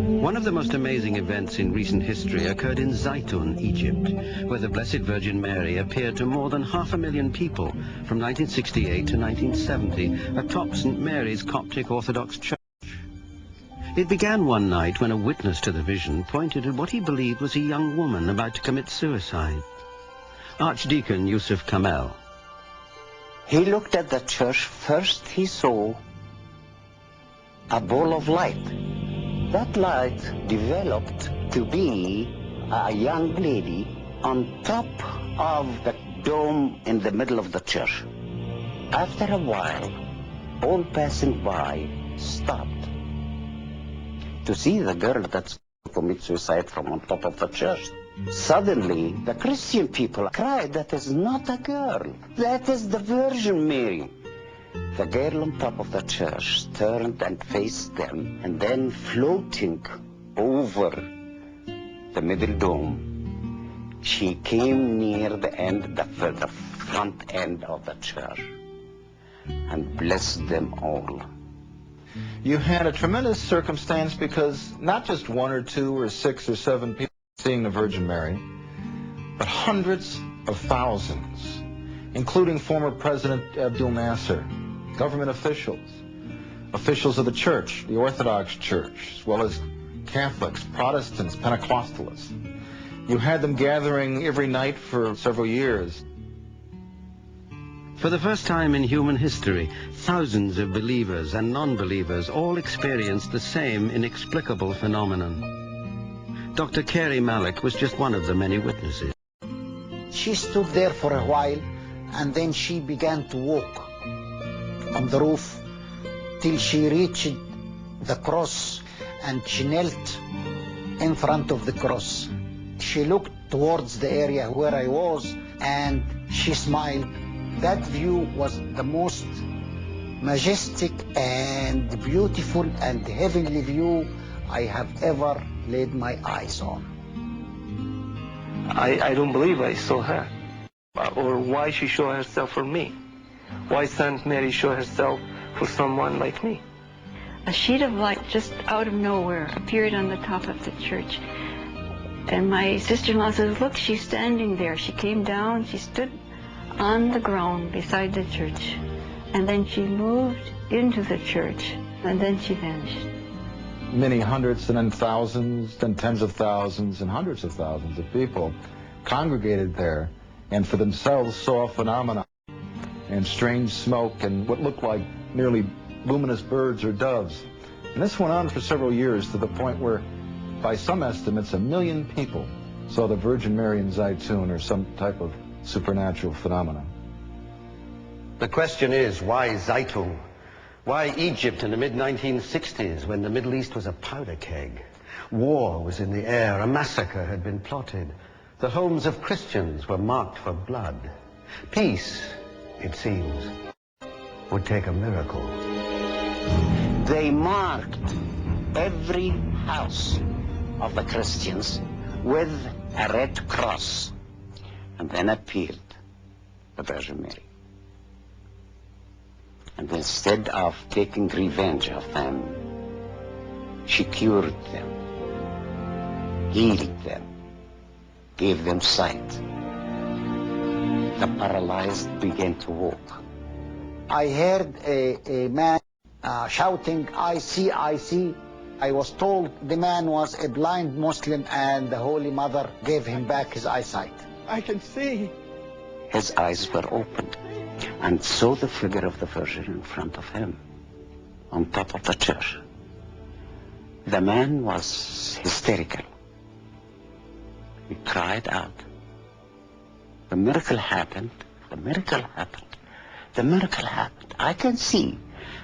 One of the most amazing events in recent history occurred in Zaytun, Egypt, where the Blessed Virgin Mary appeared to more than 500,000 people from 1968 to 1970 atop St. Mary's Coptic Orthodox Church. It began one night when a witness to the vision pointed at what he believed was a young woman about to commit suicide. Archdeacon Yusuf Kamel. He looked at the church. First he saw a ball of light. That light developed to be a young lady on top of the dome in the middle of the church. After a while, all passing by stopped to see the girl that's commit suicide from on top of the church. Suddenly, the Christian people cried, "That is not a girl, that is the Virgin Mary." The girl on top of the church turned and faced them, and then floating over the middle dome, she came near the end, the front end of the church, and blessed them all. You had a tremendous circumstance because not just one or two or six or seven people seeing the Virgin Mary, but hundreds of thousands, including former President Abdul Nasser, government officials, officials of the church, the Orthodox Church, as well as Catholics, Protestants, Pentecostalists. You had them gathering every night for several years. For the first time in human history, thousands of believers and non-believers all experienced the same inexplicable phenomenon. Dr. Carey Malik was just one of the many witnesses. She stood there for a while, and then she began to walk on the roof till she reached the cross, and she knelt in front of the cross. She looked towards the area where I was, and she smiled. That view was the most majestic and beautiful and heavenly view I have ever laid my eyes on. I don't believe I saw her, or why she showed herself for me. Why Saint Mary show herself for someone like me? A sheet of light just out of nowhere appeared on the top of the church. And my sister-in-law says, "Look, she's standing there." She came down, she stood on the ground beside the church. And then she moved into the church, and then she vanished. Many hundreds and then thousands, then tens of thousands and hundreds of thousands of people congregated there and for themselves saw phenomena and strange smoke and what looked like nearly luminous birds or doves. And this went on for several years to the point where, by some estimates, 1 million people saw the Virgin Mary in Zaytun or some type of supernatural phenomenon. The question is, why Zaytun? Why Egypt in the mid-1960s when the Middle East was a powder keg? War was in the air, a massacre had been plotted. The homes of Christians were marked for blood. Peace, it seems, would take a miracle. They marked every house of the Christians with a red cross, and then appeared the Virgin Mary. And instead of taking revenge of them, she cured them, healed them, gave them sight. The paralyzed began to walk. I heard a man shouting, "I see, I see." I was told the man was a blind Muslim, and the Holy Mother gave him back his eyesight. I can see. His eyes were opened and saw the figure of the Virgin in front of him on top of the church. The man was hysterical. He cried out. The miracle happened. The miracle happened. The miracle happened. I can see.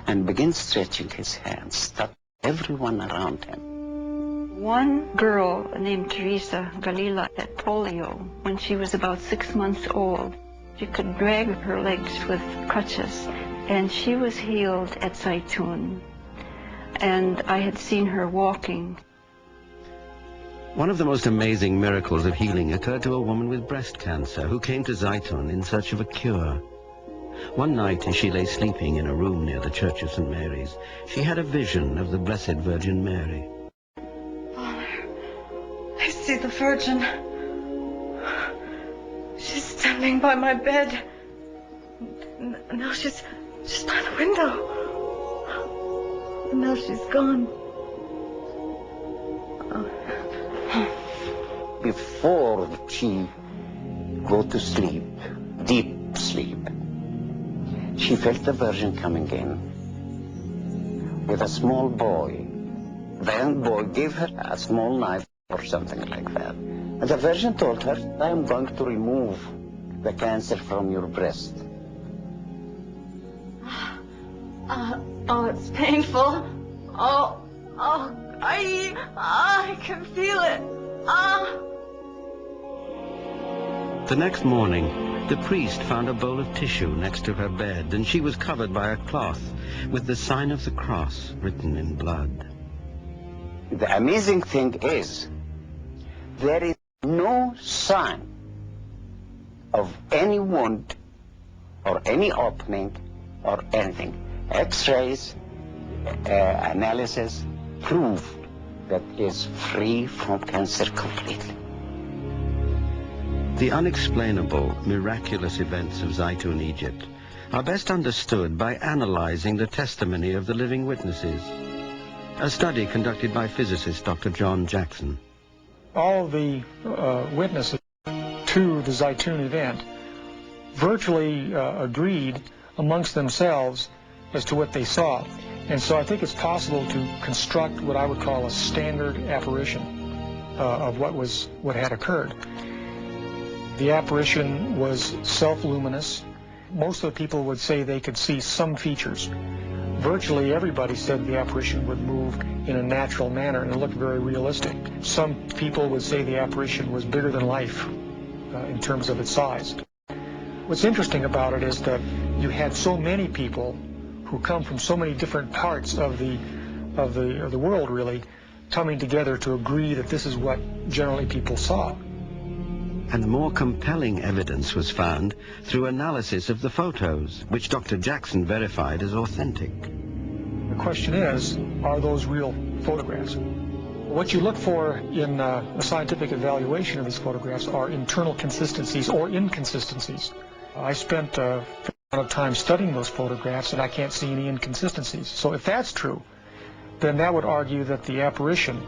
And began stretching his hands, touched everyone around him. One girl named Teresa Galila had polio when she was about 6 months old. She could drag her legs with crutches, and she was healed at Zaytun. And I had seen her walking. One of the most amazing miracles of healing occurred to a woman with breast cancer who came to Zaytun in search of a cure. One night, as she lay sleeping in a room near the Church of St. Mary's, she had a vision of the Blessed Virgin Mary. see the Virgin. She's standing by my bed. Now she's by the window. And now she's gone. Before she go to sleep, deep sleep, she felt the Virgin coming in with a small boy. The young boy gave her a small knife or something like that. And the Virgin told her, I am going to remove the cancer from your breast. Oh, it's painful. I can feel it. The next morning, the priest found a bowl of tissue next to her bed, and she was covered by a cloth with the sign of the cross written in blood. The amazing thing is, there is no sign of any wound or any opening or anything. X-rays, analysis prove that is free from cancer completely. The unexplainable, miraculous events of Zaytun, Egypt, are best understood by analyzing the testimony of the living witnesses. A study conducted by physicist Dr. John Jackson. All the witnesses to the Zaytun event virtually agreed amongst themselves as to what they saw. And so I think it's possible to construct what I would call a standard apparition of what had occurred. The apparition was self-luminous. Most of the people would say they could see some features. Virtually everybody said the apparition would move in a natural manner and it looked very realistic. Some people would say the apparition was bigger than life in terms of its size. What's interesting about it is that you had so many people who come from so many different parts of the world, really, coming together to agree that this is what generally people saw. And more compelling evidence was found through analysis of the photos, which Dr. Jackson verified as authentic. The question is, are those real photographs? What you look for in a scientific evaluation of these photographs are internal consistencies or inconsistencies. I spent a lot of time studying those photographs and I can't see any inconsistencies. So if that's true, then that would argue that the apparition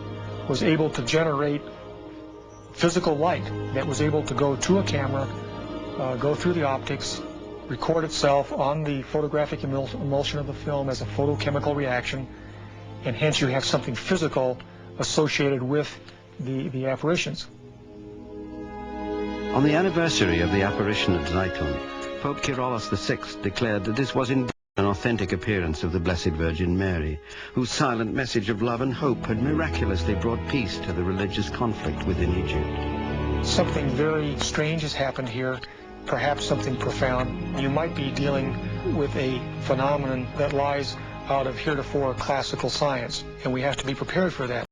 was able to generate physical light that was able to go to a camera, go through the optics, record itself on the photographic emulsion of the film as a photochemical reaction, and hence you have something physical associated with the apparitions. On the anniversary of the apparition at Zaytun, Pope Kyrillos VI declared that this was indeed an authentic appearance of the Blessed Virgin Mary, whose silent message of love and hope had miraculously brought peace to the religious conflict within Egypt. Something very strange has happened here, perhaps something profound. You might be dealing with a phenomenon that lies out of heretofore classical science, and we have to be prepared for that.